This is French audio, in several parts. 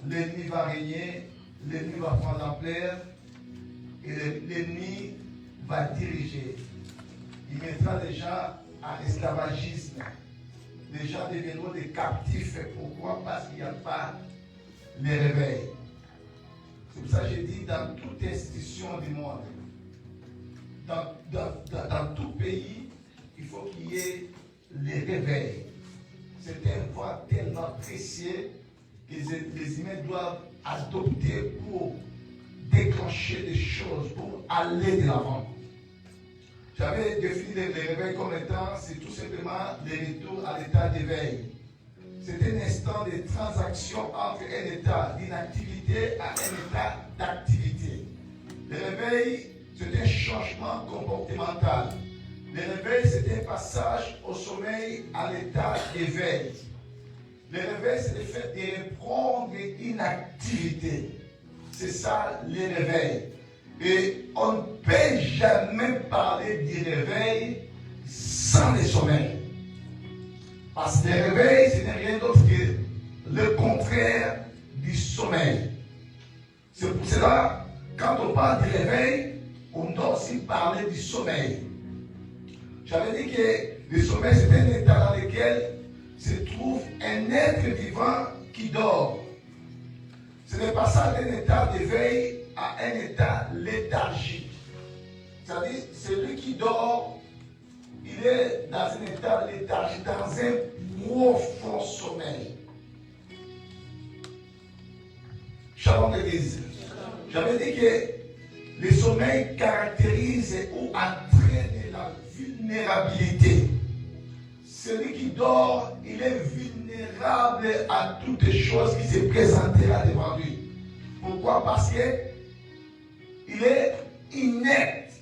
L'ennemi va régner, l'ennemi va prendre l'ampleur et l'ennemi va diriger. Il mettra les gens à l'esclavagisme. Les gens deviendront des captifs. Pourquoi? Parce qu'il n'y a pas les réveils. C'est pour ça que j'ai dit dans toute institution du monde, dans tout pays, il faut qu'il y ait les réveils. C'est un voie tellement précieux que les humains doivent adopter pour déclencher des choses, pour aller de l'avant. J'avais défini les réveils comme étant, c'est tout simplement le retour à l'état d'éveil. C'est un instant de transaction entre un état d'inactivité à un état d'activité. Le réveil, c'est un changement comportemental. Le réveil, c'est un passage au sommeil à l'état d'éveil. Le réveil, c'est le fait de reprendre une activité. C'est ça les réveils. Et on ne peut jamais parler du réveil sans le sommeil. Parce que le réveil, ce n'est rien d'autre que le contraire du sommeil. C'est pour cela, quand on parle du réveil, on doit aussi parler du sommeil. J'avais dit que le sommeil, c'est un état dans lequel se trouve un être vivant qui dort. Ce n'est pas ça d'un état d'éveil à un état léthargique. C'est-à-dire, celui qui dort, il est dans un état léthargique, dans un profond sommeil. Shalom l'église. J'avais dit que le sommeil caractérise ou entraîne la vulnérabilité. Celui qui dort, il est vulnérable à toutes les choses qui se présentera devant lui. Pourquoi? Parce qu'il est inerte.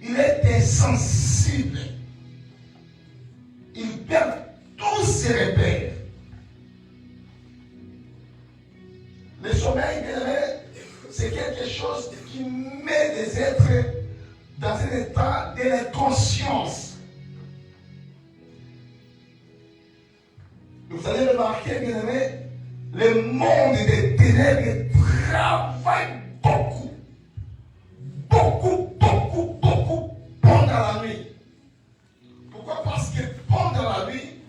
Il est insensible. Il perd tous ses repères. Le sommeil, c'est quelque chose qui met les êtres dans un état de l'inconscience. Vous allez remarquer, bien aimé, le monde des ténèbres travaille beaucoup. Beaucoup pendant la nuit. Pourquoi? Parce que pendant la nuit,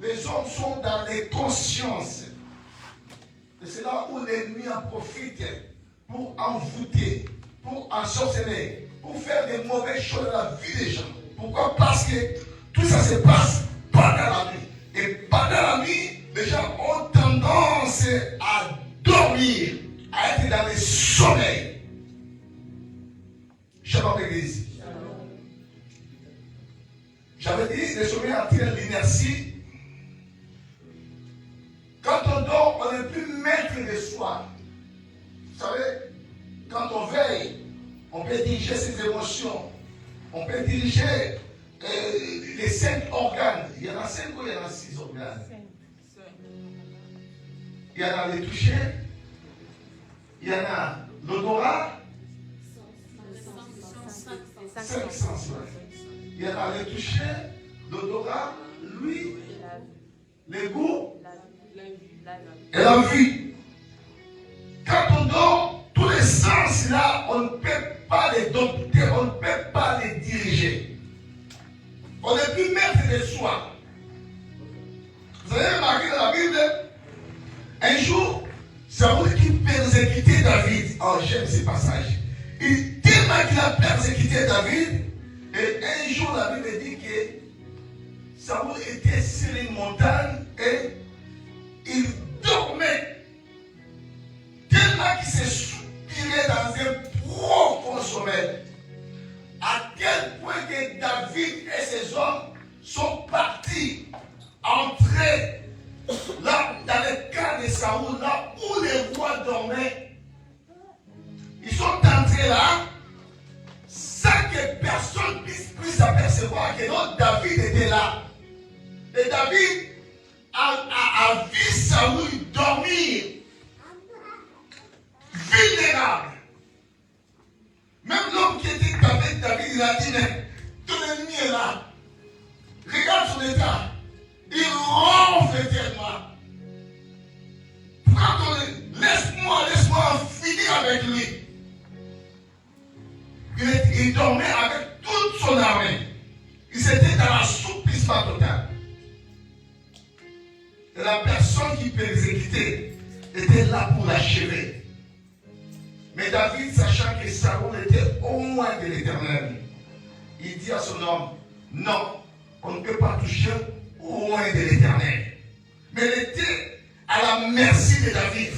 les hommes sont dans les consciences. Et c'est là où l'ennemi en profite pour envoûter, pour ensorceler, pour faire des mauvaises choses dans la vie des gens. Pourquoi? Parce que tout ça se passe pendant la nuit. Et pendant la nuit, les gens ont tendance à dormir, à être dans le sommeil. Shalom l'église. J'avais dit, le sommeil entraîne l'inertie. Quand on dort, on n'est plus maître de soi. Vous savez, quand on veille, on peut diriger ses émotions. On peut diriger les 5 organes. Il y en a 5 ou il y en a 6 organes? Il y en a les touchés. Il y en a l'odorat. 5 sens. Il y en a les touchés, l'odorat, l'ouïe, les goûts et la vue. Quand on dort, tous les sens là, on ne peut pas les dompter, on ne peut pas les diriger. On n'est plus maître de soi. Vous avez remarqué dans la Bible, un jour, Saoul qui persécutait David. Oh, j'aime ces passages. Tellement qu'il a persécuté David, et un jour la Bible dit que Saoul était sur une montagne et il dormait. Tellement qu'il s'est soupirait dans un profond sommeil. À tel point que David et ses hommes sont partis, entrés là, dans le camp de Saoul, là où les rois dormaient. Ils sont entrés là, sans que personne puisse apercevoir que notre David était là. Et David a vu Saoul dormir, vulnérable. Même l'homme qui était avec David, il a dit, mais ton ennemi est là. Regarde son état. Il ronfle tellement. Laisse-moi finir avec lui. Il dormait avec toute son armée. Il s'était dans l'assoupissement total. Et la personne qui persécutait était là pour l'achever. Mais David, sachant que Saoul était au moins de l'Éternel, il dit à son homme, non, on ne peut pas toucher au moins de l'Éternel. Mais il était à la merci de David.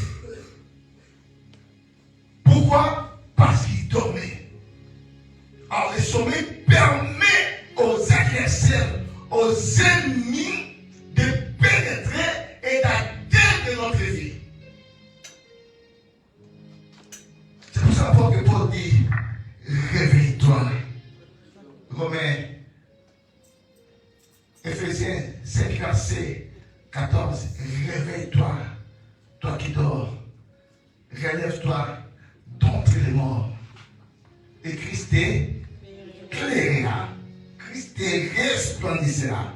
Pourquoi? Parce qu'il dormait. Alors le sommeil permet aux adversaires, aux ennemis de pénétrer et d'atteindre notre vie. C'est pour ça que Paul dit, réveille-toi. Romains, Éphésiens 5, verset 14, réveille-toi. toi qui dors, relève-toi d'entre les morts. Et Christ t'éclairera. Christ te resplendissera.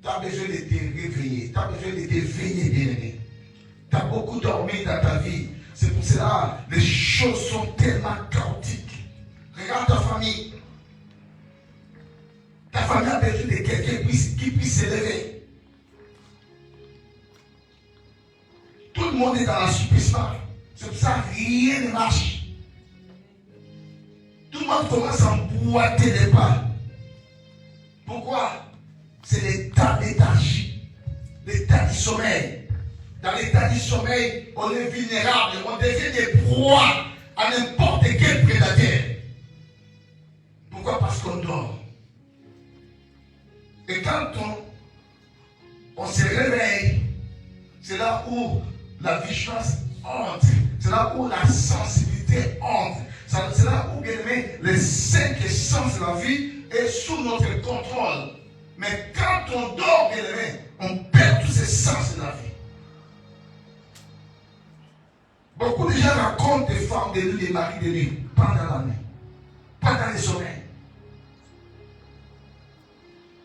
Tu as besoin de te réveiller. Tu as besoin de t'éveiller, bien-aimé. Tu as beaucoup dormi dans ta vie. C'est pour cela que les choses sont tellement chaotiques. Regarde ta famille. Ta famille a besoin de quelqu'un qui puisse s'élever. Tout le monde est dans l'assouplissement. C'est pour ça que rien ne marche. Tout le monde commence à emboîter les pas. Pourquoi? C'est l'état léthargie, l'état du sommeil. Dans l'état du sommeil, on est vulnérable, on devient des proies à n'importe quel prédateur. Pourquoi? Parce qu'on dort. Et quand on se réveille, c'est là où la vigilance entre, c'est là où la sensibilité entre, c'est là où, bien aimé, les 5 sens de la vie est sous notre contrôle. Mais quand on dort, bien aimé, on perd tous ces sens de la vie. Beaucoup de gens racontent des femmes de nuit, des maris de nuit, pendant la nuit, pendant les sommeils.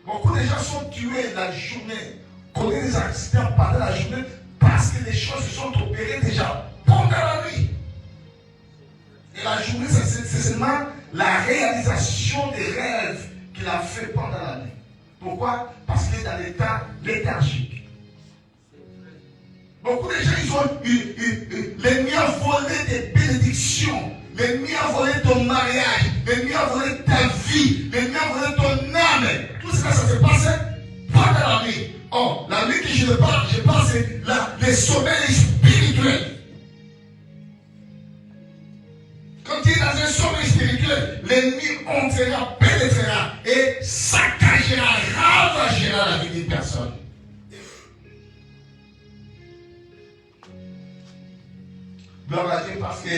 Beaucoup de gens sont tués la journée, connaissent des accidents pendant la journée parce que les choses se sont opérées déjà pendant la nuit. Et la journée, c'est seulement la réalisation des rêves qu'il a fait pendant la nuit. Pourquoi? Parce qu'il est dans l'état léthargique. Beaucoup de gens, l'ennemi a volé des bénédictions. L'ennemi a volé ton mariage. L'ennemi a volé ta vie. L'ennemi a volé ton âme. Tout cela, ça se passe pendant la nuit. Oh, la nuit que je parle, c'est le sommeil spirituel. Quand il est dans un sommeil spirituel, l'ennemi entrera, pénétrera et saccagera, ravagera la vie d'une personne. Gloire à Dieu, parce que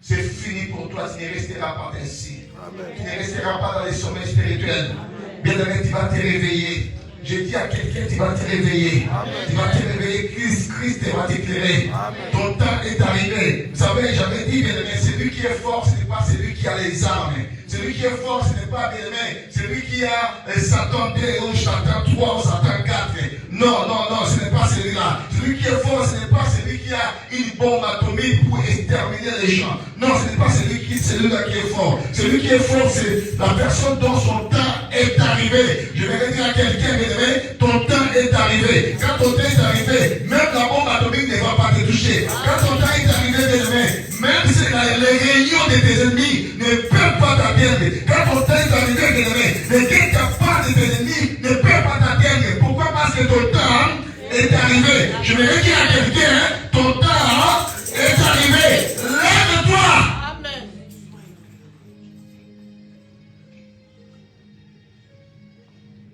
c'est fini pour toi, tu ne resteras pas ainsi. Amen. Tu ne resteras pas dans les sommeils spirituels. Bien-aimé, tu vas te réveiller. Je dis à quelqu'un, tu vas te réveiller. Amen. Tu vas te réveiller, Christ va t'éclairer. Ton temps est arrivé. Vous savez, j'avais dit, bien-aimé, celui qui est fort, ce n'est pas celui qui a les armes. Celui qui est fort, ce n'est pas, bien-aimé, celui qui a Satan 2 ou Satan 3 ou Satan 4. Non, ce n'est pas celui-là. Celui qui est fort, ce n'est pas celui qui a une bombe atomique pour exterminer les gens. Non, ce n'est pas celui-là qui est fort. Celui qui est fort, c'est la personne dont son temps est arrivé. Je vais dire à quelqu'un, bien-aimé, ton temps est arrivé. Quand ton temps est arrivé, même la bombe atomique ne va pas te toucher. Quand ton temps est arrivé, bien-aimé, même si les réunions de tes ennemis ne peuvent pas t'atteindre. Quand ton temps est arrivé, bien-aimé, les guerres capables de tes ennemis ne peuvent pas t'atteindre. Pourquoi? Parce que ton temps est arrivé. Je vais dire à quelqu'un, ton temps est arrivé. Lève-toi. Amen.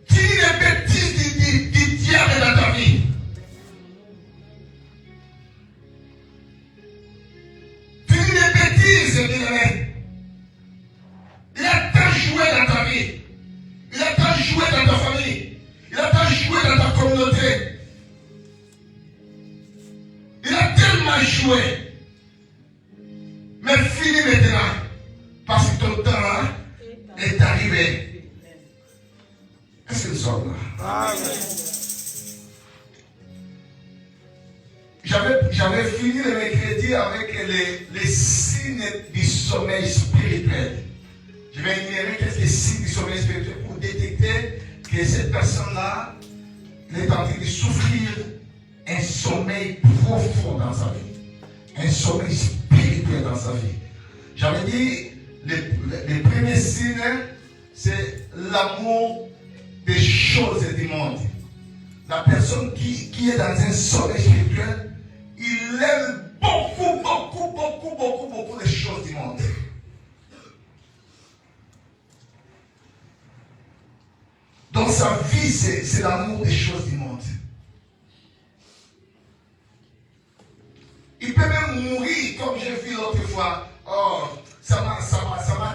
Finis les bêtises du diable dans ta vie. Finis les bêtises, bien-aimé. Il a tant joué dans ta vie. Il a tant joué dans ta famille. Il a tant joué dans ta communauté. Il a tellement joué. Mais finis maintenant. Parce que ton temps est arrivé. Est-ce que nous sommes là? Amen. J'avais fini le mercredi avec les signes du sommeil spirituel. Je vais énumérer quelques signes du sommeil spirituel pour détecter que cette personne-là est en train de souffrir un sommeil profond dans sa vie. Un sommeil spirituel dans sa vie. J'avais dit, les premiers signes, c'est l'amour des choses du monde. La personne qui est dans un sommeil spirituel, il aime beaucoup les choses du monde. Dans sa vie, c'est l'amour des choses du monde. Il peut même mourir, comme j'ai vu l'autre fois. Oh, ça m'a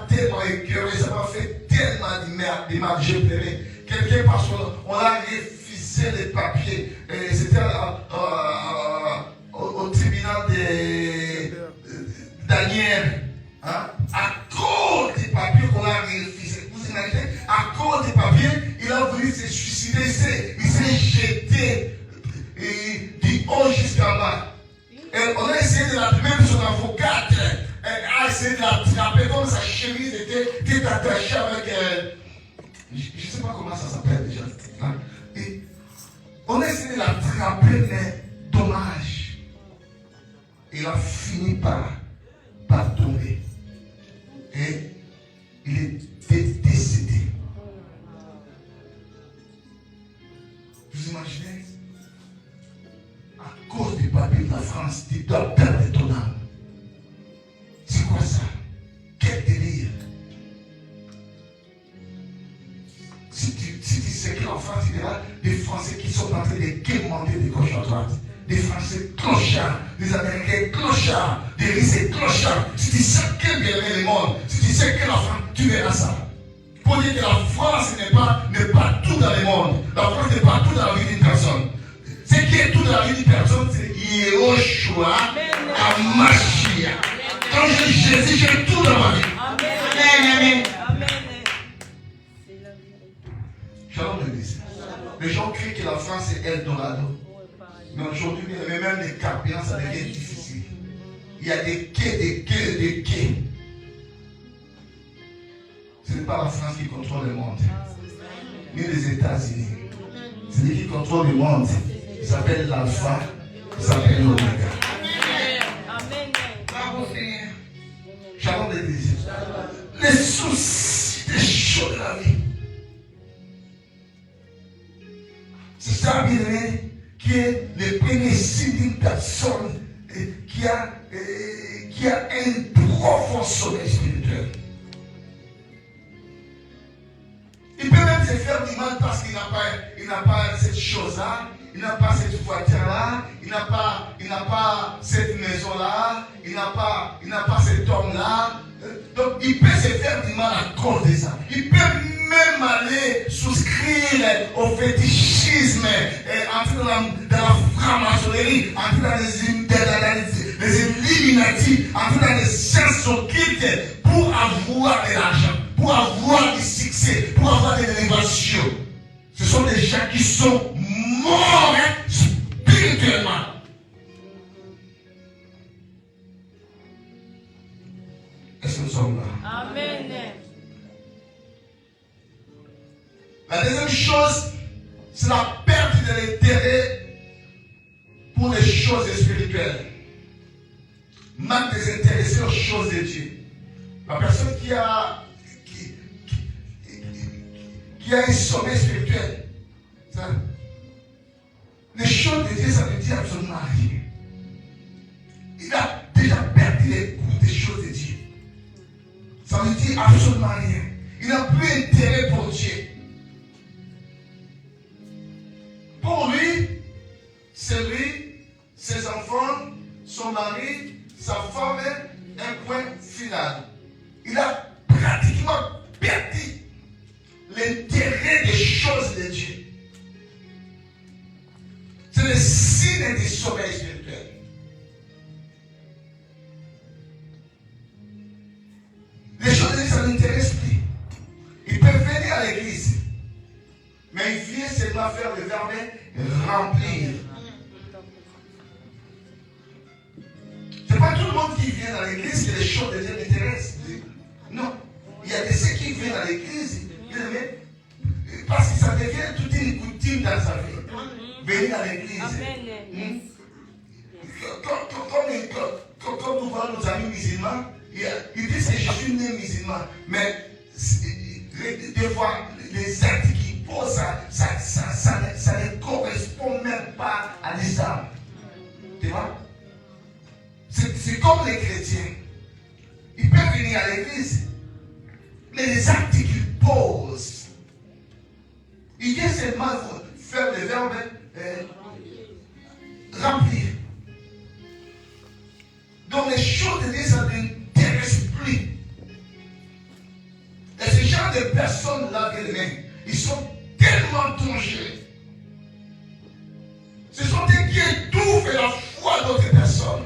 tellement écœuré, ça m'a fait tellement de mal, j'ai pleuré. Quelqu'un, parce qu'on a refusé les papiers. Et c'était essayé de l'attraper comme sa chemise était attachée avec... je ne sais pas comment ça s'appelle déjà. Hein? Et on a essayé de l'attraper, mais dommage. Il a fini par tomber. Et il est décédé. Vous imaginez? À cause du papier de la France, tu dois perdre ton âme. C'est quoi ça? Quel délire! Si tu sais qu'en France, il y a des Français qui sont en train de quémander de gauche à droite. Des Français clochards, des Américains clochards, des Russes clochards. Si tu sais quel bien est le monde, si tu sais quelle enfant, tu verras ça. Pour dire que la France n'est pas tout dans le monde. La France n'est pas tout dans la vie d'une personne. Ce qui est tout dans la vie d'une personne, c'est Yehoshua, Amashia. Quand j'ai Jésus, j'ai tout dans ma vie. Amen. Amen. Shalom l'église. Les gens crient que la France est Eldorado. Mais aujourd'hui, même les carburants, ça devient difficile. Il y a des quais. Ce n'est pas la France qui contrôle le monde, ni les États-Unis. C'est lui qui contrôle le monde. Il s'appelle l'Alpha, il s'appelle l'Oméga. Amen. Bravo Seigneur. Shalom l'église. Les soucis des choses de la vie. C'est ça, bien aimé, qui est le premier signe d'une personne qui a un profond sommeil spirituel. Il peut même se faire du mal parce qu'il n'a pas cette chose-là, il n'a pas cette voiture-là, il n'a pas cette maison-là, il n'a pas cet homme-là. Donc il peut se faire du mal à cause de ça. Il peut même aller souscrire au fétichisme, entrer dans la franc-maçonnerie, entrer dans les Illuminati, entrer dans les sciences occultes pour avoir de l'argent, pour avoir du succès, pour avoir de l'élévation. Ce sont des gens qui sont morts spirituellement. Est-ce que nous sommes là? Amen. La deuxième chose, c'est la perte de l'intérêt pour les choses spirituelles. Manque désintéressé aux choses de Dieu. La personne qui a un sommeil spirituel, ça, les choses de Dieu, ça ne dit absolument rien. Il a déjà perdu les goûts des choses de Dieu. Ça ne dit absolument rien. Il n'a plus intérêt pour Dieu. Pour lui, c'est lui, ses enfants, son mari, sa femme, un point final. Il a pratiquement perdu l'intérêt des choses de Dieu. C'est le signe du sommeil spirituel. Les choses de Dieu, ça ne l'intéresse plus. Il peut venir à l'église, mais il vient seulement faire le verbe remplir. Ce n'est pas tout le monde qui vient à l'église que les choses de Dieu l'intéressent. Non. Il y a ceux qui viennent à l'église, parce que ça devient toute une coutume dans sa vie. Venir à l'église. Quand nous voyons nos amis musulmans, ils disent que je suis né musulman. Mais des fois, les actes qu'ils posent, ça ne correspond même pas à l'islam. Tu vois? C'est comme les chrétiens. Ils peuvent venir à l'église, mais les actes qu'ils posent, ils viennent seulement faire le verbe remplir. Donc les choses de Dieu, ça ne l'intéresse plus. Et ce genre de personnes-là, ils sont tellement dangereux. Ce sont eux qui étouffent la foi d'autres personnes.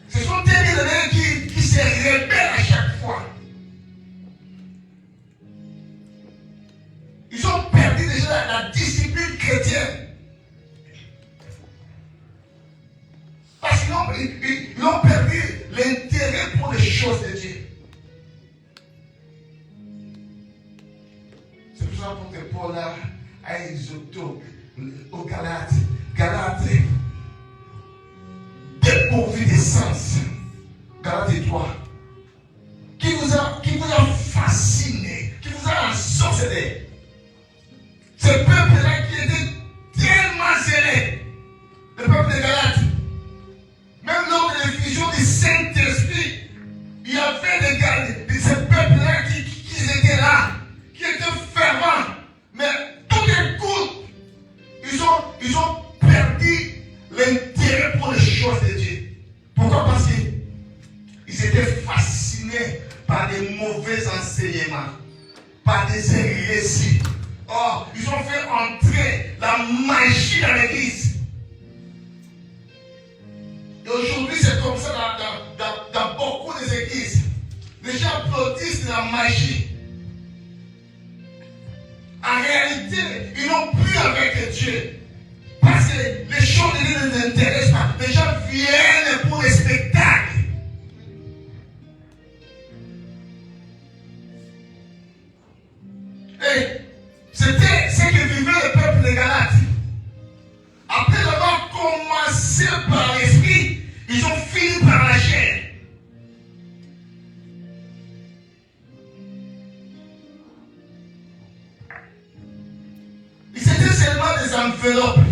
Ce sont eux qui se rebellent à chaque fois. Ils ont perdu déjà la discipline chrétienne. Parce qu'ils ont perdu aux Galates. Galates, dépourvu d'essence. Galates 3. Qui vous a fasciné, qui vous a ensorcelé. Ce peuple-là qui était tellement zélé, le peuple de Galates. Même lors de l'effusion du Saint-Esprit, il y avait des gars de ce peuple-là qui étaient là, qui étaient fervents. Mais tout d'un coup, ils ont perdu l'intérêt pour les choses de Dieu. Pourquoi? Parce qu'ils étaient fascinés par des mauvais enseignements, par des hérésies. Or, ils ont fait entrer la magie dans l'église. Et aujourd'hui, c'est comme ça dans beaucoup d'églises. Les gens applaudissent la magie. En réalité, ils n'ont plus avec Dieu. Parce que les choses de Dieu ne les intéressent pas. Les gens viennent pour les spectacles. Et c'était ce que vivait le peuple de Galates. Après avoir commencé par l'esprit, ils ont fini par la chair. Ils étaient seulement des enveloppes.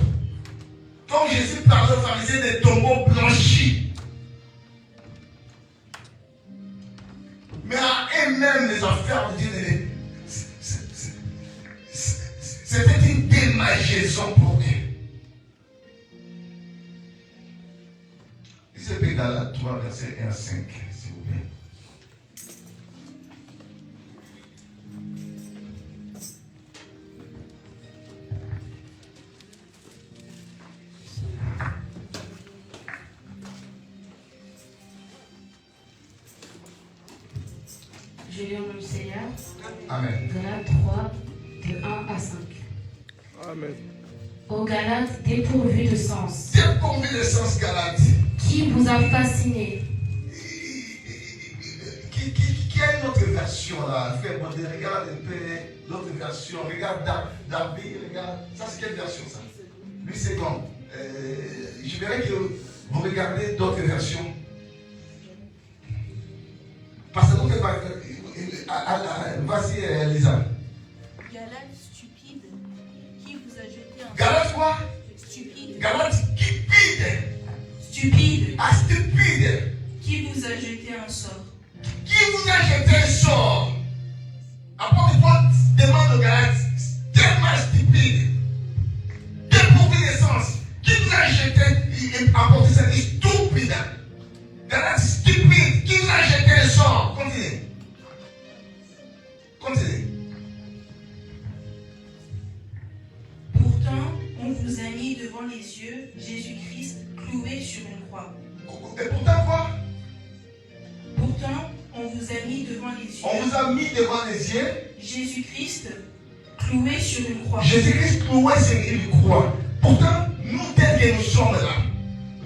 Comme Jésus parlait aux pharisiens, des tombeaux blanchis. Mais à eux-mêmes, les affaires de Dieu, c'était une démageaison pour eux. Lisez Galates 3, verset 1 à 5, s'il vous plaît. Je lis au nom du Seigneur. Amen. Galates 3, de 1 à 5. Amen. Aux Galates dépourvus de sens. Dépourvu de sens, Galates. Qui vous a fasciné? Qui a une autre version là? Regarde un peu l'autre version. Regarde David, regarde. Ça, c'est quelle version ça? Lui, c'est bon. Je verrai que vous regardez d'autres versions. Parce que l'autre, vas-y, Lisa. Galates stupide, qui vous a jeté en Galates quoi? Stupide. Galates stupide. Stupide, Ah, stupide. qui vous a jeté un sort. Qui vous a jeté un sort? Apôtre Paul demande aux Galates, tellement stupide, dépourvu de sens. Qui vous a jeté, apôtre, ça dit stupide. Galates stupide, qui vous a jeté un sort? Continuez. Continuez. Pourtant, on vous a mis devant les yeux Jésus-Christ cloué sur une croix. Et pourtant quoi? Pourtant, on vous a mis devant les yeux On vous a mis devant les yeux Jésus-Christ cloué sur une croix. Jésus-Christ cloué sur une croix. Pourtant, nous, tels que nous sommes là,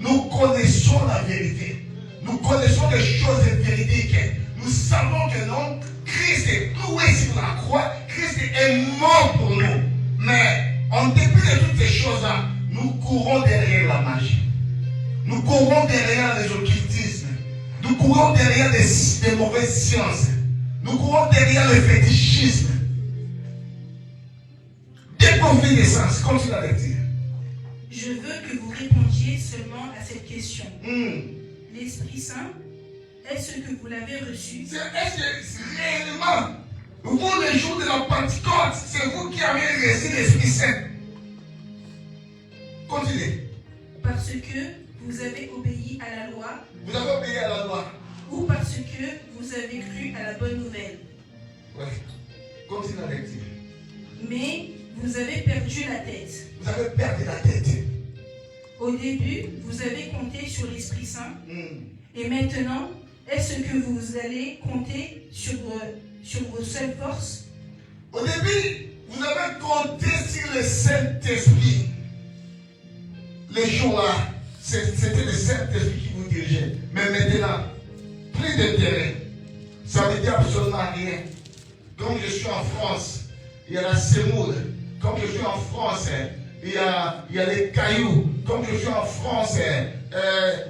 nous connaissons la vérité. Nous connaissons les choses véridiques. Nous savons que non, Christ est cloué sur la croix. Christ est mort pour nous. Mais en dépit de toutes ces choses-là, nous courons derrière la magie. Nous courons derrière les occultismes. Nous courons derrière des mauvaises sciences. Nous courons derrière le fétichisme. Dépourvu d'essence, continue à le dire. Je veux que vous répondiez seulement à cette question. L'Esprit Saint, est-ce que vous l'avez reçu? Est-ce que réellement, vous, le jour de la Pentecôte, c'est vous qui avez reçu l'Esprit Saint? Continuez. Parce que vous avez obéi à la loi, Vous avez obéi à la loi. ou parce que vous avez cru à la bonne nouvelle. Oui. Continue à le dire. Mais vous avez perdu la tête. Vous avez perdu la tête. Au début, vous avez compté sur l'Esprit Saint. Et maintenant, est-ce que vous allez compter sur vos seules forces? Au début, vous avez compté sur le Saint-Esprit. Les jours-là, c'était le Saint-Esprit qui vous dirigeait. Mais maintenant, plus d'intérêt. Ça ne veut dire absolument rien. Comme je suis en France, il y a la semoule. Comme je suis en France, il y a les cailloux. Comme je suis en France,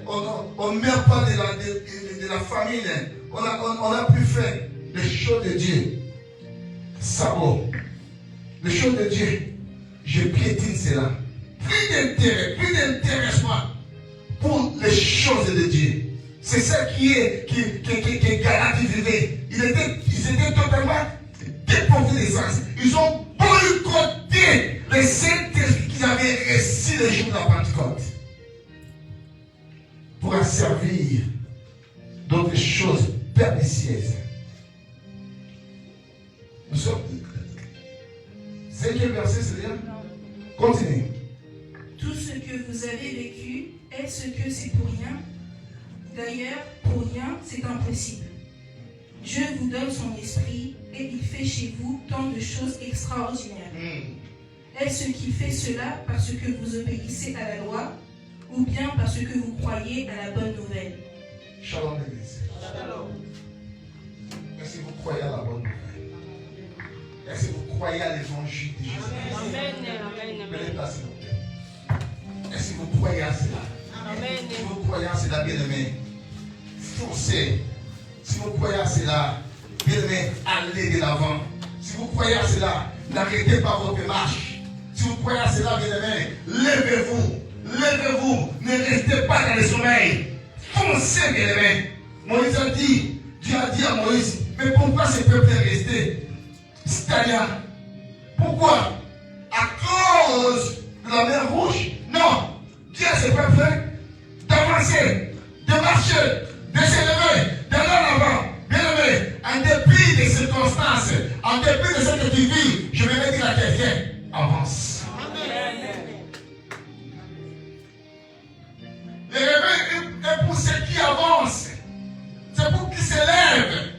on ne meurt pas de la famine. On a plus faim. Les choses de Dieu, sabot. Les choses de Dieu, je piétine cela. Plus d'intéressement pour les choses de Dieu. C'est ça qui est Galate vivait. Ils étaient totalement dépourvus d'essence. Ils ont boycotté les Saint-Esprit qu'ils avaient reçu les jours de la Pentecôte pour servir d'autres choses pernicieuses. Nous sommes. 5e verset, c'est bien? Continuez. Tout ce que vous avez vécu, est-ce que c'est pour rien? D'ailleurs, pour rien, c'est impossible. Dieu vous donne son esprit et il fait chez vous tant de choses extraordinaires. Est-ce qu'il fait cela parce que vous obéissez à la loi ou bien parce que vous croyez à la bonne nouvelle? Shalom l'église. Shalom. Est-ce que vous croyez à la bonne nouvelle? Est-ce que vous croyez à l'évangile de Jésus? Amen. Est-ce que vous croyez à cela? Amen. Si vous croyez à cela, bien-aimé, foncez. Si vous croyez à cela, bien-aimé, allez de l'avant. Si vous croyez à cela, n'arrêtez pas votre marche. Si vous croyez à cela, bien-aimé, levez-vous. Levez-vous. Ne restez pas dans le sommeil. Foncez, bien-aimé. Moïse a dit, Dieu a dit à Moïse, mais pourquoi ce peuple est resté stagnant? Pourquoi? À cause de la mer Rouge? Non. Dieu a ce peuple d'avancer, de marcher, de s'élever, d'aller en avant. Bien-aimé, en dépit des circonstances, en dépit de ce que tu vis, je vais dire à quelqu'un, avance. Amen. Le réveil est pour ceux qui avancent. C'est pour qui s'élèvent.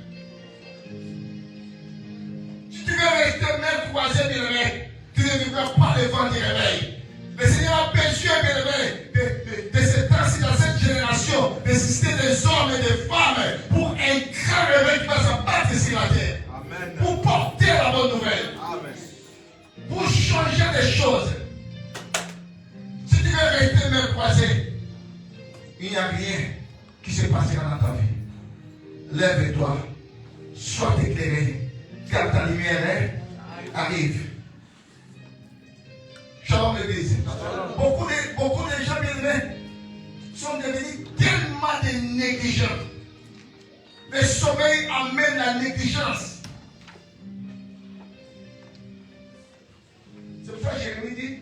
Si tu veux rester même croisé, bien-aimé, tu ne vivras pas le vent du réveil. Le Seigneur a besoin, bien-aimé, de ce temps-ci, dans cette génération, de susciter des hommes et des femmes pour un grand réveil qui va s'abattre sur la terre. Amen. Pour porter la bonne nouvelle. Amen. Pour changer des choses. Si tu veux rester même croisé, il n'y a rien qui se passera dans ta vie. Lève-toi, sois éclairé, car ta lumière arrive. Shalom l'église. Beaucoup de gens bien-aimés sont devenus tellement négligents. Le sommeil amène la négligence. C'est pourquoi Jérémie dit,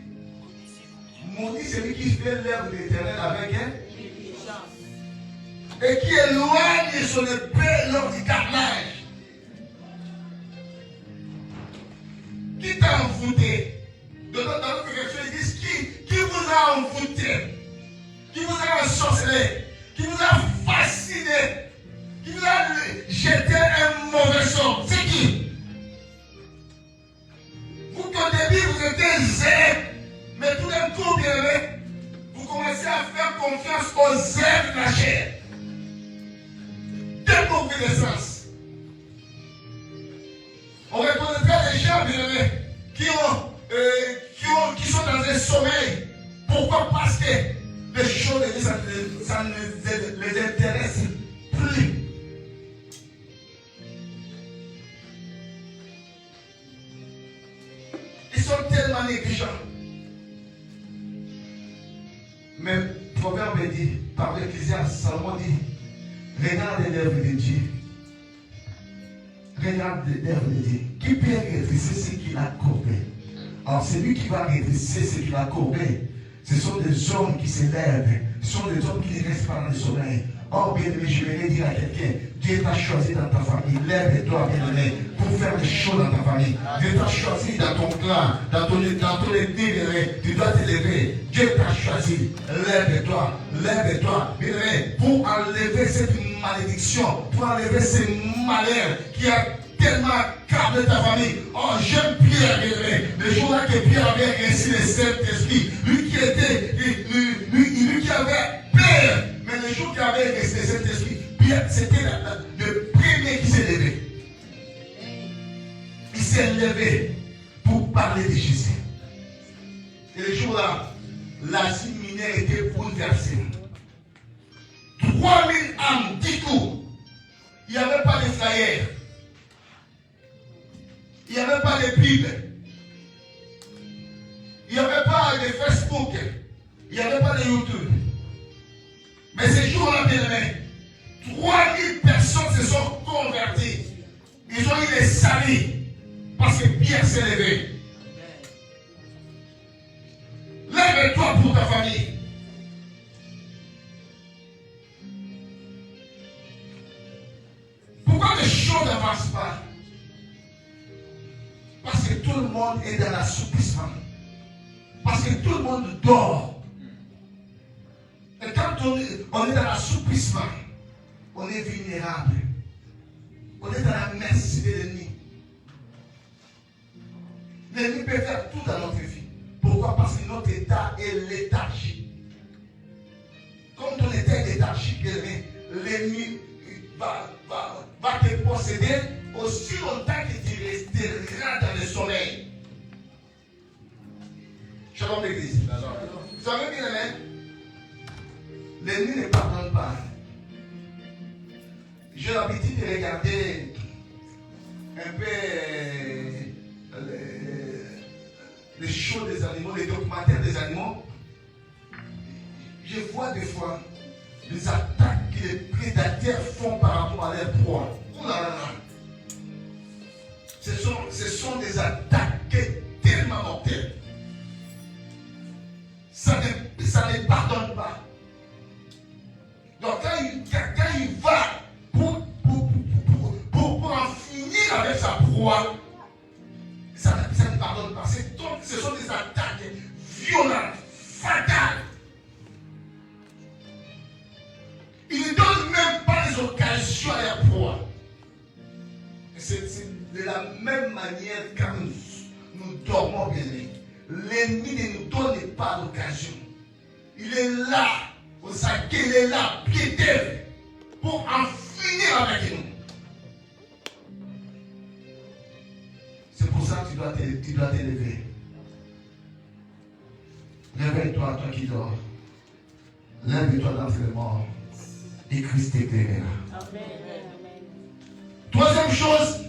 maudit celui qui fait l'œuvre de l'Éternel avec négligence et qui éloigne son épée lors du carnage. Qui t'a envoûté? Dans notre version, ils disent qui vous a envoûté, qui vous a ensorcelé, qui vous a fasciné, qui vous a jeté un mauvais sort. C'est qui? Vous qu'au début vous étiez zèle, mais tout d'un coup, bien aimé, vous commencez à faire confiance aux œuvres de la chair. Dépourvu d'essence. On reconnaîtra les gens, bien aimés, qui sont dans un sommeil. Pourquoi? Parce que les choses de Dieu, ça ne les intéresse plus. Ils sont tellement négligents. Mais Proverbe dit, par l'Ecclésiaste, Salomon dit, regarde l'œuvre de Dieu. Regarde l'œuvre de Dieu. Qui peut redresser ce qu'il a courbé? Alors celui qui va redresser ce qu'il a courbé, ce sont des hommes qui s'élèvent. Ce sont des hommes qui ne restent pas dans le sommeil. Oh bien-aimé, je vais dire à quelqu'un, Dieu t'a choisi dans ta famille. Lève-toi, bien-aimé, pour faire des choses dans ta famille. Dieu t'a choisi dans ton clan, dans ton ethnie, bien-aimé. Tu dois te lever. Dieu t'a choisi. Lève-toi, bien-aimé, pour enlever cette malédiction, pour enlever ce malheur qui a tellement câble ta famille. Oh, j'aime Pierre, bien-aimé. Le jour-là que Pierre avait reçu le Saint-Esprit, lui qui avait peur, mais le jour qu'il avait reçu le Saint-Esprit, Pierre, c'était le premier qui s'est levé. Il s'est levé pour parler de Jésus. Et le jour l'Asie mineure était bouleversée. 3000 âmes, du coup. Il n'y avait pas de flyers. Il n'y avait pas de Bible. Il n'y avait pas de Facebook. Il n'y avait pas de YouTube. Mais ces jours-là, bien aimés, 3000 personnes se sont converties. Ils ont eu les salis parce que Pierre s'est levé. Lève-toi pour ta famille. Pourquoi les choses n'avancent pas? Parce que tout le monde est dans l'assoupissement. Parce que tout le monde dort. Et quand on est dans l'assoupissement, on est vulnérable. On est dans la merci de l'ennemi. L'ennemi peut faire tout dans notre vie. Pourquoi? Parce que notre état est léthargique. Comme ton état est léthargique, l'ennemi va te posséder aussi longtemps que tu resteras dans le soleil. Shalom l'église. Vous savez bien aimé, l'ennemi ne pardonne pas. J'ai l'habitude de regarder un peu les shows des animaux, les documentaires des animaux. Je vois des fois les attaques que les prédateurs font par rapport à leur proie. Oh là là là. Ce sont des attaques tellement mortelles. Ça ne pardonne pas. Donc quand il va pour en finir avec sa proie, ça ne pardonne pas. Ce sont des attaques violentes, fatales. Il ne donne même pas les occasions à la proie. C'est de la même manière quand nous dormons bien. L'ennemi ne nous donne pas l'occasion. Il est là, vous savez qu'il est là, pied d'œuvre, pour en finir avec nous. C'est pour ça que tu dois t'élever. Réveille-toi, toi qui dors. Lève-toi d'entre les morts. Et Christ t'éclairera. Troisième chose,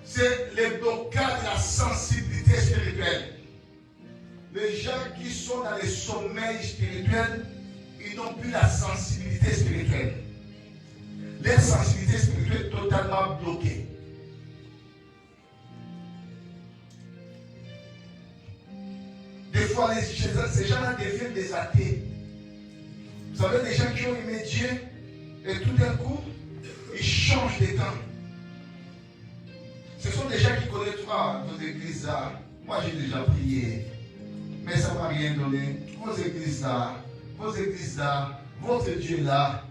c'est le blocage de la sensibilité spirituelle. Les gens qui sont dans le sommeil spirituel, ils n'ont plus la sensibilité spirituelle. Leur sensibilité spirituelle est totalement bloquée. Des fois, ces gens-là deviennent des athées. Vous savez, des gens qui ont aimé Dieu, et tout d'un coup, ils changent de camp. Ce sont des gens qui connaissent vos églises là. Moi, j'ai déjà prié, mais ça ne m'a rien donné. Vos églises là, votre Dieu là.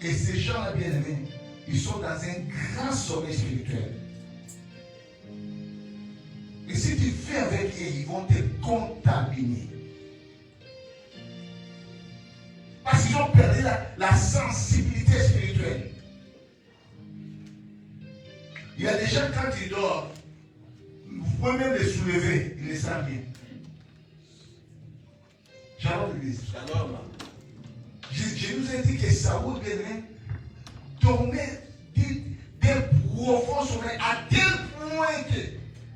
Et ces gens-là, bien aimés, ils sont dans un grand sommeil spirituel. Et si tu fais avec eux, ils vont te contaminer. Parce qu'ils ont perdu la sensibilité spirituelle. Il y a des gens, quand ils dorment, vous pouvez même les soulever, ils les sentent bien. Shalom l'église. Shalom. Je nous ai dit que Saoul dormait d'un profond sommeil à tel point que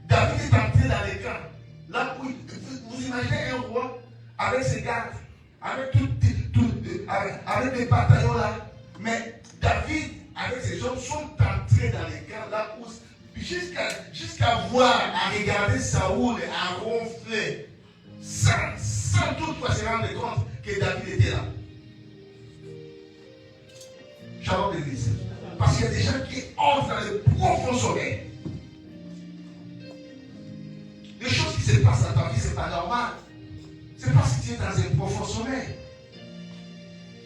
David est entré dans les camps. Là où vous imaginez un roi avec ses gardes, avec avec les bataillons là. Mais David, avec ses hommes, sont entrés dans les camps là où jusqu'à voir, à regarder Saoul et à ronfler, sans toutefois se rendre compte que David était là. Shalom l'église. Parce qu'il y a des gens qui entrent dans le profond sommeil. Les choses qui se passent dans ta vie, ce n'est pas normal. C'est parce que tu es dans un profond sommeil.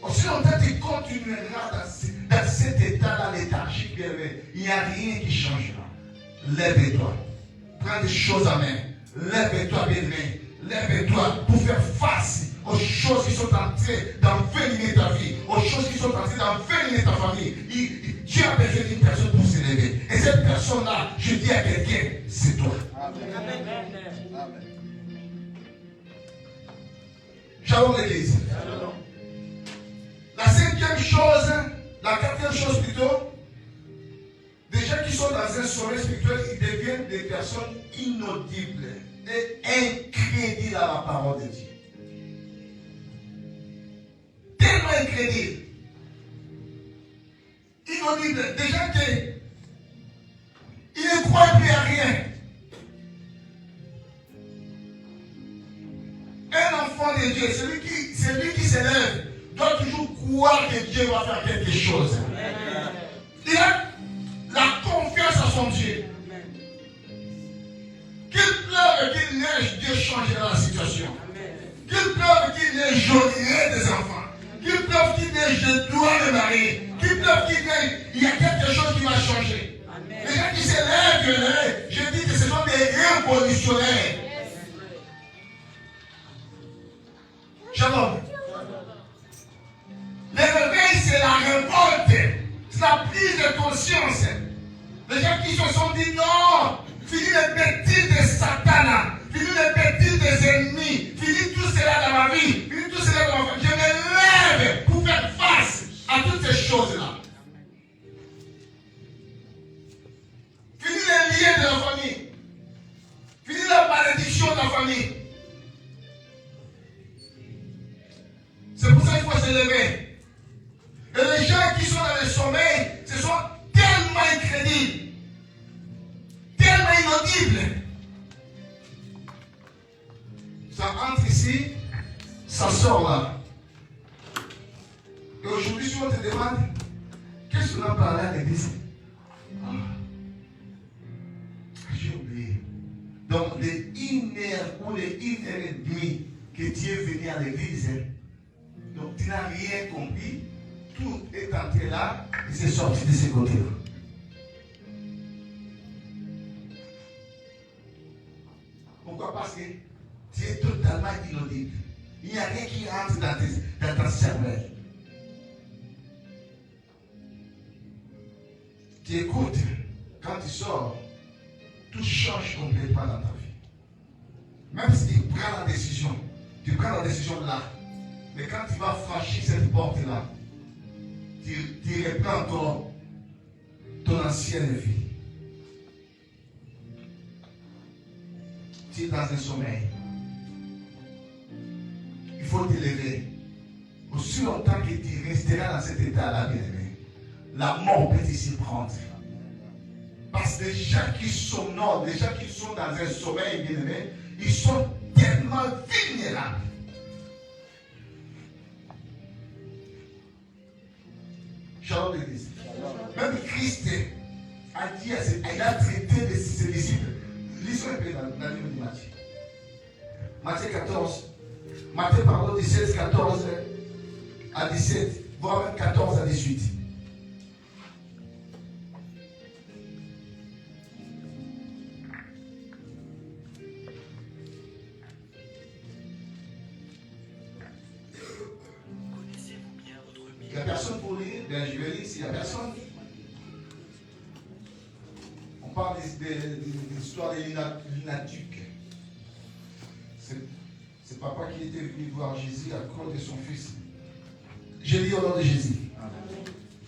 Aussi longtemps que tu continueras dans cet état-là léthargique, il n'y a rien qui changera. Lève-toi. Prends des choses en main. Lève-toi, bien-aimé. Lève-toi pour faire face aux choses qui sont en train d'envenimer ta vie, aux choses qui sont en train d'envenimer ta famille. Dieu a besoin d'une personne pour s'élever. Et cette personne-là, je dis à quelqu'un, c'est toi. Amen. Shalom l'église. La cinquième chose, la quatrième chose plutôt, des gens qui sont dans un sommeil spirituel, ils deviennent des personnes inaudibles et incrédibles à la parole de Dieu. Tellement incrédibles. Inaudibles. Des gens qui ne croient plus à rien. Un enfant de Dieu, celui qui s'élève, doit toujours croire que Dieu va faire quelque chose. Il a la confiance à son Dieu. Qu'il pleuve, qu'il neige, Dieu changera la situation. Qu'il pleuve, qu'il neige, j'aurai des enfants. Qu'il pleuve, qu'il neige, je dois me marier. Qu'il pleuve, qu'il neige, il y a quelque chose qui va changer. Les gens qui s'élèvent, je dis que ce sont des révolutionnaires. Shalom. Le réveil, c'est la révolte. C'est la prise de conscience. Les gens qui se sont dit non, fini les bêtises de Satan, fini les bêtises des ennemis, fini tout cela dans ma vie, fini tout cela dans ma famille. Je me lève pour faire face à toutes ces choses-là. Fini les liens de la famille. Fini la malédiction de la famille. C'est pour ça qu'il faut se lever. Et les gens qui sont dans le sommeil, ce sont tellement incrédibles, tellement inaudibles. Ça entre ici, ça sort là. Et aujourd'hui, si on te demande, qu'est-ce qu'on a parlé à l'église? J'ai oublié. Donc, les 1h ou les 1h30 que tu es venu à l'église, donc tu n'as rien compris. Tout est entré là et c'est sorti de ce côté-là. Pourquoi? Parce que tu es totalement inaudible. Il n'y a rien qui rentre dans ta cervelle. Tu écoutes, quand tu sors, tout change complètement dans ta vie. Même si tu prends la décision, là. Mais quand tu vas franchir cette porte-là, tu reprends ton ancienne vie. Tu es dans un sommeil. Il faut te lever. Aussi longtemps que tu resteras dans cet état-là, bien-aimé, la mort peut t'y prendre. Parce que les gens qui somnolent, les gens qui sont dans un sommeil, bien-aimé, ils sont tellement vulnérables. Shalom l'église. Même Christ a dit, il a traité ses disciples. Lisons un peu dans le livre de Matthieu. Matthieu 14. Matthieu, pardon, 17, 14 à 17, voire même 14 à 18. Il n'y a personne pour lire, bien je vais lire s'il n'y a personne. On parle de l'histoire des lunatiques. C'est papa qui était venu voir Jésus à cause de son fils. Je lis au nom de Jésus.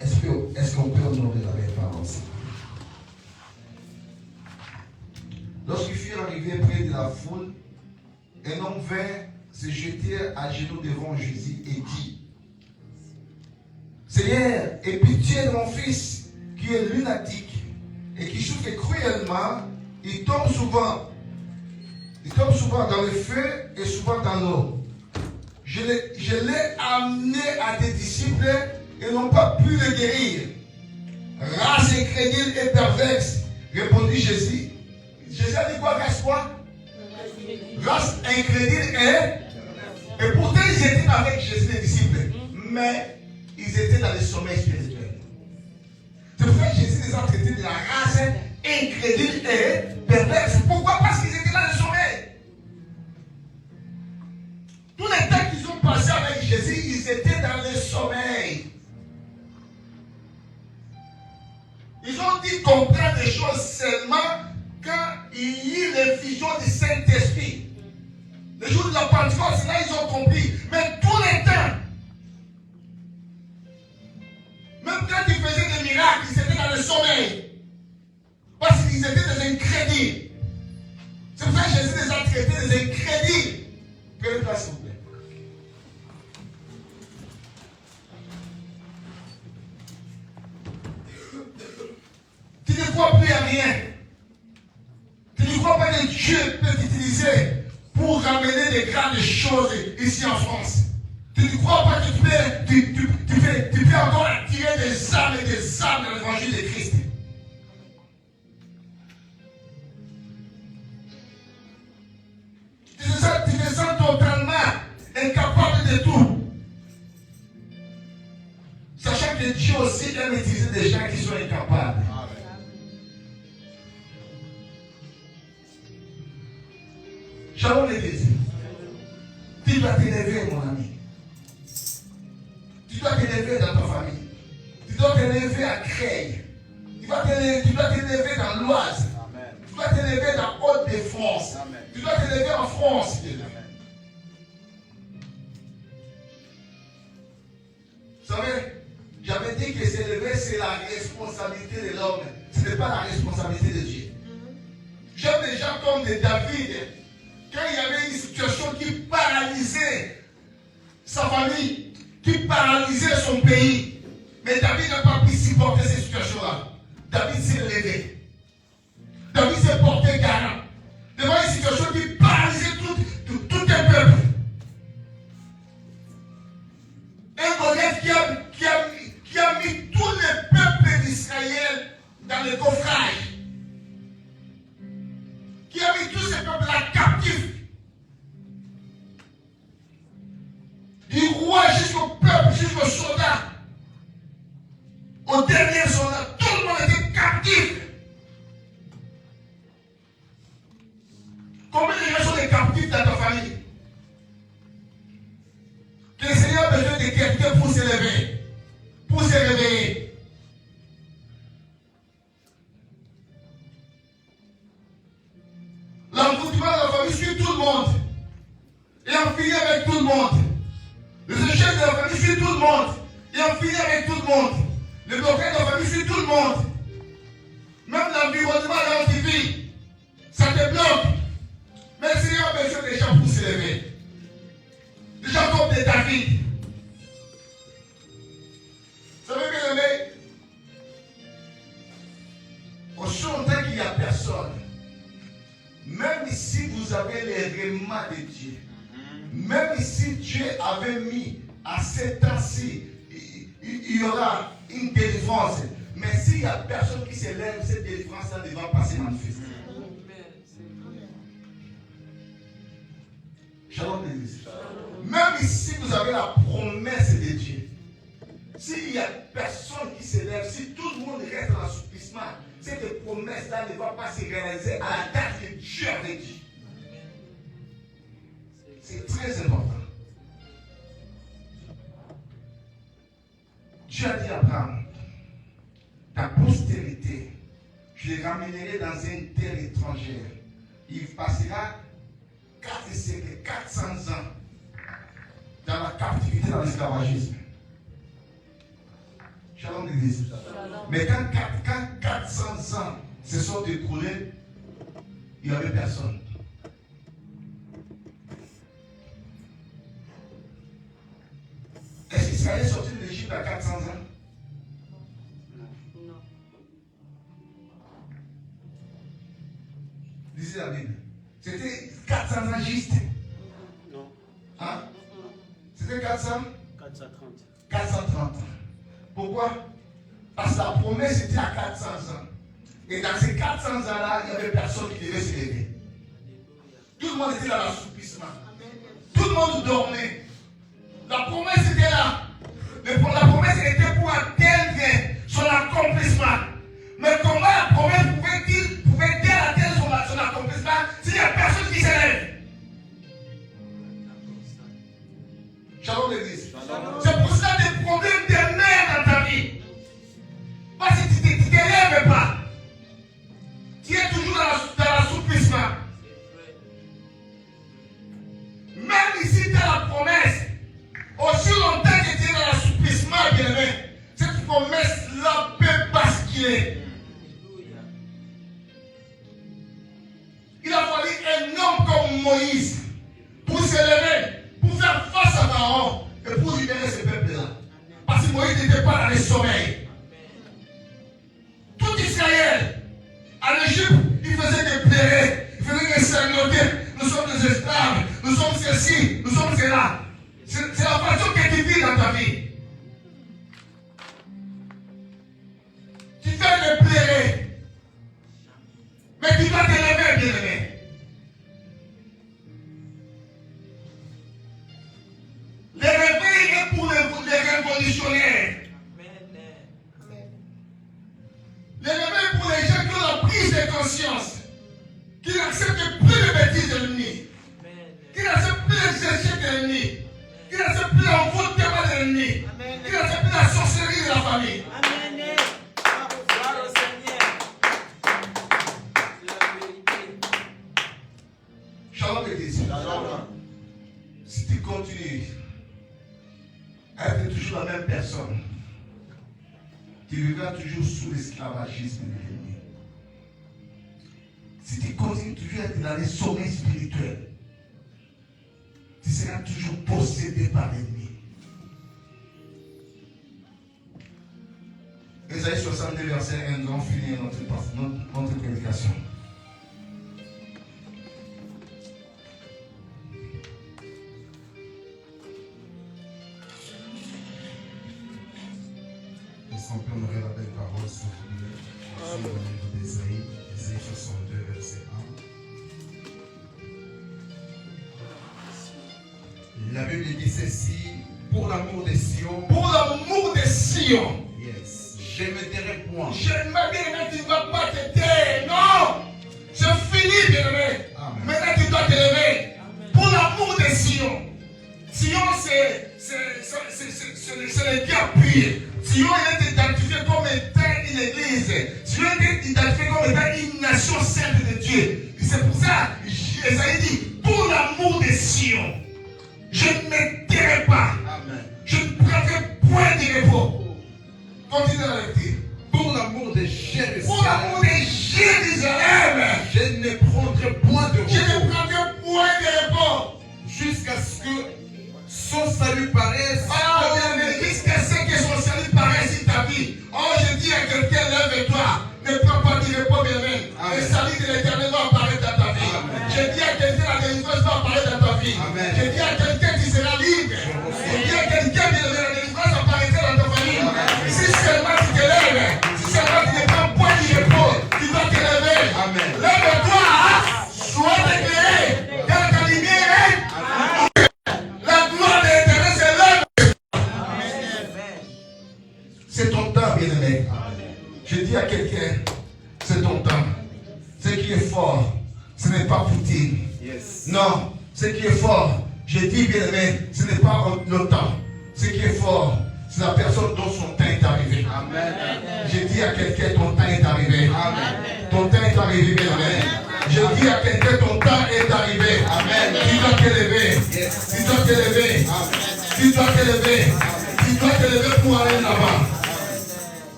Est-ce qu'on peut honorer la référence? Lorsqu'ils furent arrivés près de la foule, un homme vint se jeter à genoux devant Jésus et dit: Seigneur, aie pitié de mon fils qui est lunatique et qui souffre cruellement. Il tombe souvent dans le feu et souvent dans l'eau. Je l'ai amené à tes disciples et n'ont pas pu le guérir. Race incrédule et perverse, répondit Jésus. Jésus a dit quoi? Race quoi? Race incrédule et pourtant ils étaient avec Jésus les disciples. Mais ils étaient dans le sommeil spirituel. C'est pour ça que Jésus les a traités de la race incrédule et perverse. Pourquoi? Parce qu'ils étaient dans le sommeil. Tout le temps qu'ils ont passé avec Jésus, ils étaient dans le sommeil. Ils ont dit comprendre des choses seulement quand il y a l'effusion du Saint-Esprit. Les jour de la Pentecôte, c'est là ils ont compris. Mais tous les temps, même quand ils faisaient des miracles, ils étaient dans le sommeil. Parce qu'ils étaient des incrédules. C'est pour ça que Jésus les a traités des incrédules. Prenez place, s'il vous plaît. Tu ne crois plus à rien. Tu ne crois pas que Dieu peut t'utiliser pour ramener des grandes choses ici en France. Tu ne crois pas que tu peux encore attirer des âmes et des âmes dans l'évangile de Christ. Tu te sens totalement incapable de tout. Sachant que Dieu aussi aime utiliser des gens qui sont incapables. Shalom l'église. Tu dois t'élever, mon ami. Tu dois t'élever dans ta famille. Tu dois t'élever à Creil. Tu dois t'élever dans l'Oise. Tu dois t'élever dans Haute-de-France. Tu dois t'élever en France. Vous savez, j'avais dit que s'élever, c'est la responsabilité de l'homme. Ce n'est pas la responsabilité de Dieu. J'aime des gens comme des David. Quand il y avait une situation qui paralysait sa famille, qui paralysait son pays, mais David n'a pas pu supporter ces situations-là. David s'est levé. David s'est porté garant devant une situation qui paralysait tout un peuple. Un Goliath qui a mis tout le peuple d'Israël dans le coffrage. Qui a mis tous ces peuples-là captifs. Du roi jusqu'au peuple, jusqu'au soldat. Au dernier soldat, tout le monde était captif. Combien de gens sont des captifs dans ta famille? Que le Seigneur a besoin de quelqu'un pour s'élever, pour se réveiller. L'engouement de la famille suit tout le monde. Et on finit avec tout le monde. Le chef de la famille suit tout le monde. Et on finit avec tout le monde. Le blocage de la famille suit tout le monde. Même l'environnement là où tu vis, ça te bloque. Mais le Seigneur a besoin des gens pour s'élever. Des gens comme des David. Vous savez bien aimé, aussi longtemps qu'il n'y a personne, même si vous avez les remèdes de Dieu, même si Dieu avait mis à ce temps-ci, il y aura une délivrance. Mais s'il n'y a personne qui s'élève, cette délivrance-là ne va pas se manifester. Shalom l'église. Même si vous avez la promesse de Dieu, s'il n'y a personne qui s'élève, si tout le monde reste dans l'assouplissement, cette promesse-là ne va pas se réaliser à la date que Dieu avait dit. C'est très important. Dieu a dit à Abraham, ta postérité, je les ramènerai dans une terre étrangère. Il passera 4 siècles, 400 ans dans la captivité, dans l'esclavagisme. Shalom l'église. Mais quand 400 ans se sont écoulés, il n'y avait personne. Est-ce qu'Israël est sorti de l'Égypte à 400 ans? Non. Lisez la Bible. C'était 400 ans juste. Non. Hein? C'était 400? 430. 430 ans. Pourquoi? Parce que la promesse était à 400 ans. Et dans ces 400 ans-là, il n'y avait personne qui devait se lever. Tout le monde était dans l'assoupissement. Tout le monde dormait. La promesse était là. Mais pour la promesse était pour atteindre son accomplissement. Mais comment la promesse pouvait-elle atteindre son accomplissement s'il n'y a personne qui s'élève? Shalom l'église. C'est pour ça des problèmes demeurent dans ta vie. Parce que tu ne t'élèves pas. Tu es toujours dans l'assouplissement. sommeil. Tout Israël, à l'Égypte, il faisait que pleurer, il faisait que sangloter. Nous sommes des esclaves, nous sommes ceci, nous sommes cela. C'est la façon que tu vis dans ta vie. Tu fais le pleurer. Mais tu dois te lever, bien-aimé. Le réveil est pour les révolutionnaires. Le réveil pour les gens qui ont la prise de conscience, qui n'acceptent plus les bêtises de l'ennemi, qui n'acceptent plus les échecs de l'ennemi, qui n'acceptent plus l'envoûtement de l'ennemi, qui n'acceptent plus la sorcellerie de la famille. Shalom Église. Si tu continues à être toujours la même personne, tu vivras toujours sous l'esclavagisme de l'ennemi. Si tu continues toujours à être dans les sommets spirituels, tu seras toujours possédé par l'ennemi. Ésaïe 62, verset 1, nous allons finir notre prédication. Est-ce qu'on peut honorer la belle parole, s'il vous plaît? Sur le livre d'Ésaïe, Ésaïe 62, verset 1. La Bible dit ceci: pour l'amour des Sion. Pour l'amour des Sion. Yes. Je ne me tairai point. Je ne me tu ne vas pas te taire. Non. C'est fini, bien-aimé. Maintenant, tu dois te lever. Pour l'amour des Sion. Sion, c'est le Dieu pur. Sion est identifié comme étant une église. Sion est identifié comme étant une nation sainte de Dieu. Et c'est pour ça, Esaïe dit, pour l'amour des Sion, je ne me tairai pas. Amen. Je ne prendrai point de repos. Continue à le dire. Pour l'amour de Jérusalem. Pour l'amour de Jérusalem. Je ne prendrai point de repos. Je ne prendrai point de repos. Jusqu'à ce que son salut paraisse. Oh, bien-aimé, jusqu'à ce que son salut paraisse dans ta vie. Oh, je dis à quelqu'un, lève-toi. Ne prends pas du repos, bien-aimé. Le salut de l'Éternel va apparaître dans ta vie. Amen. Je dis à quelqu'un, la délivrance va apparaître dans ta vie. Amen. Je dis à quelqu'un, tu seras libre. Je dis à quelqu'un, la délivrance apparaîtra dans ta famille. Amen. Si seulement tu te lèves, si seulement tu ne prends point du repos, tu dois te lever. Amen. Lève-toi, sois éclairé. Car ta lumière est. La gloire de l'Éternel se lève. C'est ton temps, bien-aimé. Je dis à quelqu'un, c'est ton temps. Ce qui est fort, ce n'est pas Poutine. Yes. Non, ce qui est fort, je dis bien-aimé, ce n'est pas le temps. Ce qui est fort, c'est la personne dont son temps est arrivé. Amen. Je dis à quelqu'un, ton temps est arrivé. Amen. Ton temps est arrivé, bien-aimé. Je dis à quelqu'un, ton temps est arrivé. Amen. Tu dois te lever. Yes. Tu dois te lever. Amen. Tu dois te lever. Tu dois te lever pour aller là-bas.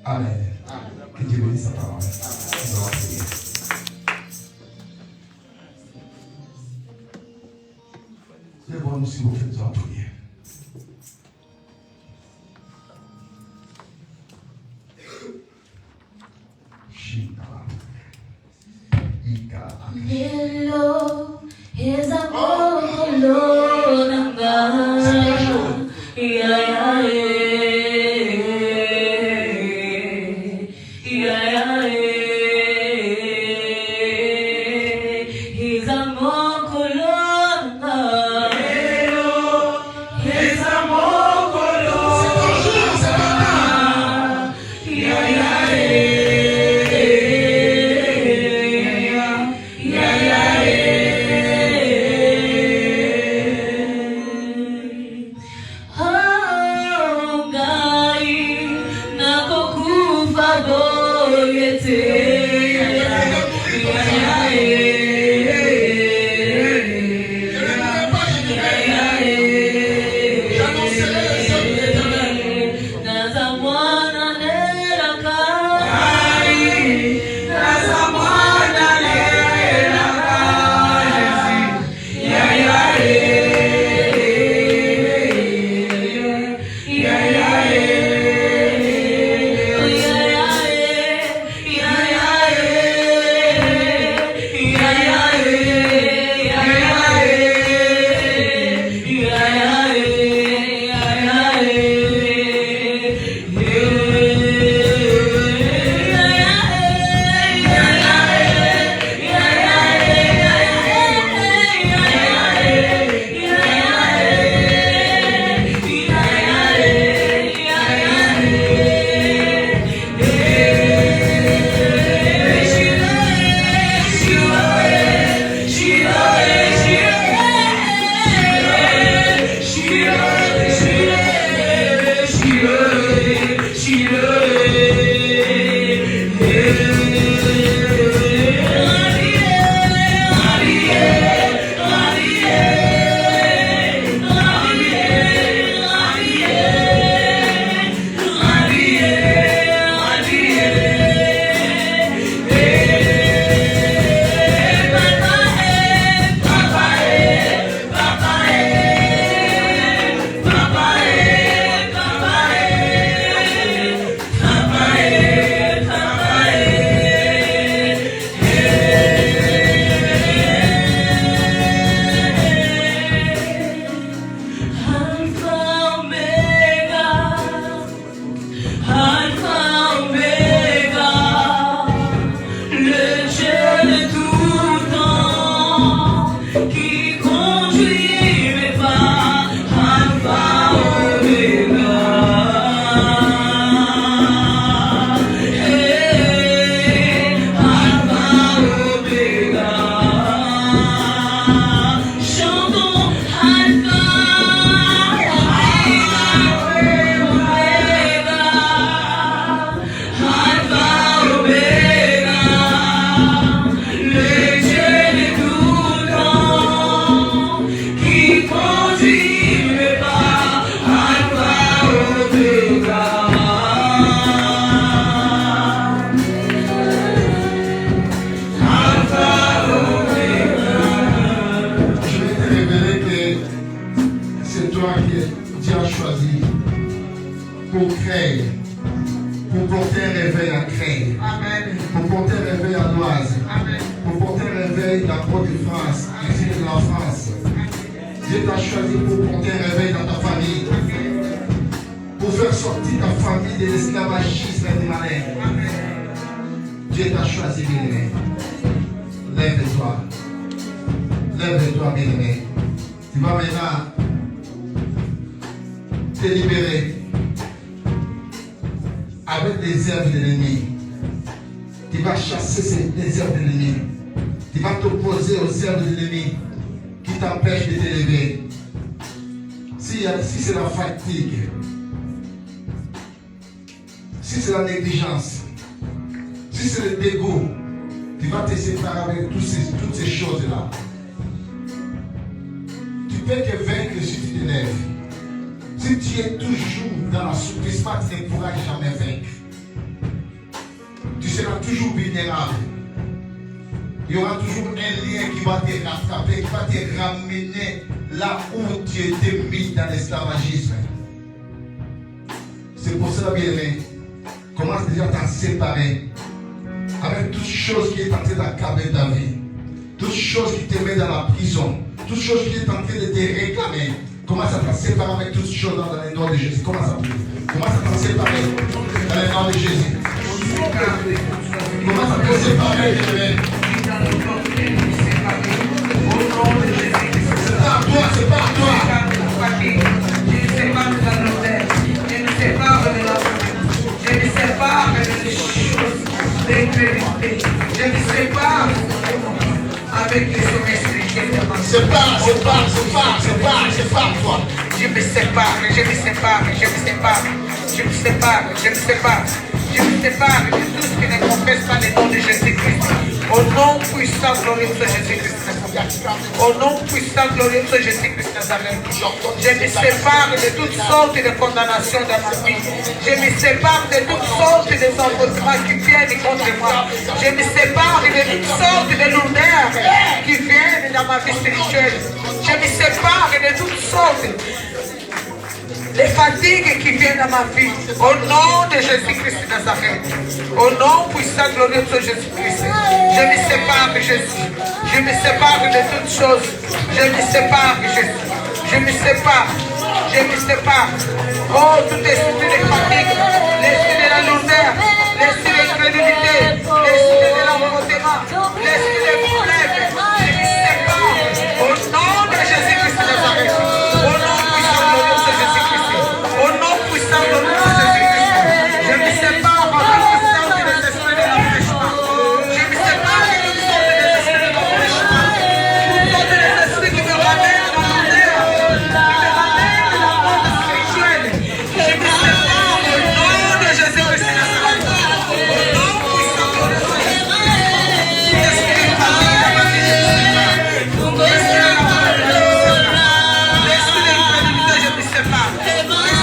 Amen. Que Dieu bénisse sa parole. Nous allons prier. Lève-nous s'il vous plaît, nous allons prier. Hello, is a bolo nanga. Yeah, he's a mokolonga. Hello, he's a mokolonga. choisi pour créer, pour porter un réveil à Créer, pour porter un réveil à Loise, pour porter un réveil dans Port-de-France, ainsi que dans la France. Dieu t'a choisi pour porter un réveil dans ta famille, pour faire sortir ta famille de l'esclavagisme des malins. Dieu t'a choisi, bien-aimé. Lève-toi. Lève-toi, bien-aimé. Tu vas maintenant te libérer avec des herbes de l'ennemi. Tu vas chasser les herbes de l'ennemi. Tu vas t'opposer aux herbes de l'ennemi qui t'empêchent de t'élever. Si c'est la fatigue, si c'est la négligence, si c'est le dégoût, tu vas te séparer avec toutes ces choses-là. Tu peux te vaincre si tu t'élèves. Si tu es toujours dans l'assouplissement, tu ne pourras jamais vaincre. Tu seras toujours vulnérable. Il y aura toujours un lien qui va te rattraper, qui va te ramener là où tu étais mis dans l'esclavagisme. C'est pour cela, bien-aimé, commence déjà à t'en séparer avec toute chose qui est en train d'accabler ta vie, toute chose qui te met dans la prison, toute chose qui est en train de te réclamer. Commence à t'en séparer avec toutes choses dans le nom de Jésus. Commence à t'en séparer dans le nom de Jésus. Commence à te séparer, bien-aimé. C'est pas à toi, c'est pas à toi. Je me sépare des choses d'incrédulité. Je me sépare avec les hommes C'est pas toi. Je me sépare de tout ce qui ne confesse pas le nom de Jésus-Christ. Au nom puissant, glorieux de Jésus-Christ. Au nom puissant, glorieux de Jésus-Christ Nazareth. Je me sépare de toutes sortes de condamnations dans ma vie. Je me sépare de toutes sortes de emportements qui viennent contre moi. Je me sépare de toutes sortes de lourdeurs qui viennent dans ma vie spirituelle. Je me sépare de toutes sortes les fatigues qui viennent dans ma vie, au nom de Jésus-Christ de Nazareth, au nom puissant glorieux de Jésus-Christ, je me sépare de Jésus, je me sépare de toutes choses, je me sépare de Jésus, je me sépare, oh tout esprit de fatigue, l'esprit de la lourdeur, l'esprit de l'incrédulité, l'esprit de l'emportement, l'esprit de problème, je me sépare, au nom de Jésus-Christ de Nazareth, au nom puissant glorieux de Jésus-Christ. Au nom puissant de Jésus-Christ, je me sépare de toute sorte des esprits de l'empêchement. Je me sépare de toutes sortes des esprits de l'empêchement. Toutes sortes des esprits qui me ramènent dans la terre, qui me ramènent dans la porte spirituelle. Je me sépare au nom de Jésus-Christ de Nazareth. Au nom puissant de Jésus-Christ. Tout esprit de famille dans ma vie, je me sépare. L'esprit de la mort, je me sépare. L'esprit de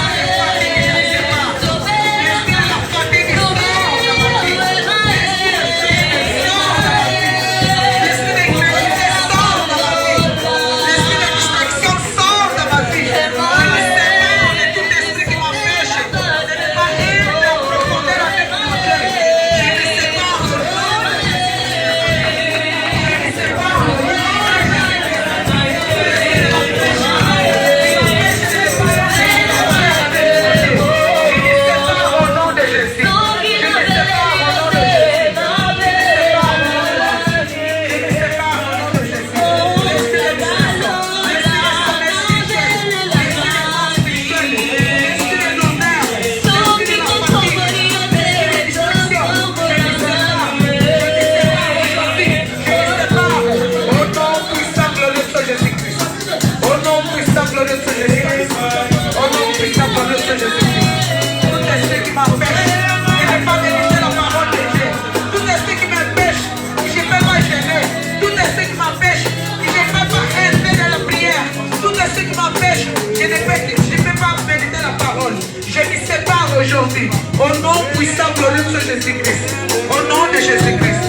l'incrédulité, je me sépare. Aujourd'hui, au nom puissant glorieux de Jésus-Christ, au nom de Jésus-Christ.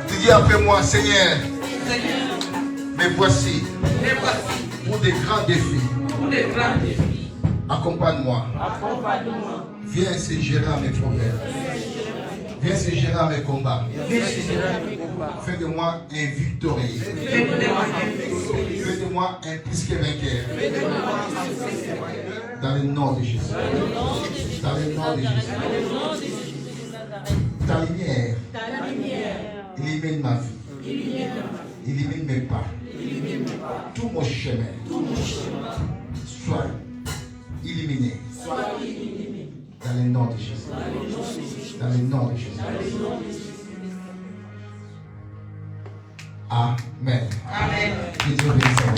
Tu dis après moi, Seigneur, me voici, Pour des grands défis. Accompagne-moi. Viens se gérer à mes problèmes. Viens se gérer à mes combats. Fais de moi un victorieux. Fais de moi un plus que vainqueur. Dans le nom de Jésus. Dans le nom de Jésus. Ta lumière illumine ma vie. Illumine mes pas. Tout mon chemin soit illuminé. Dans le nom de Jésus. Dans le nom de Jésus. Amen. Que Dieu bénisse.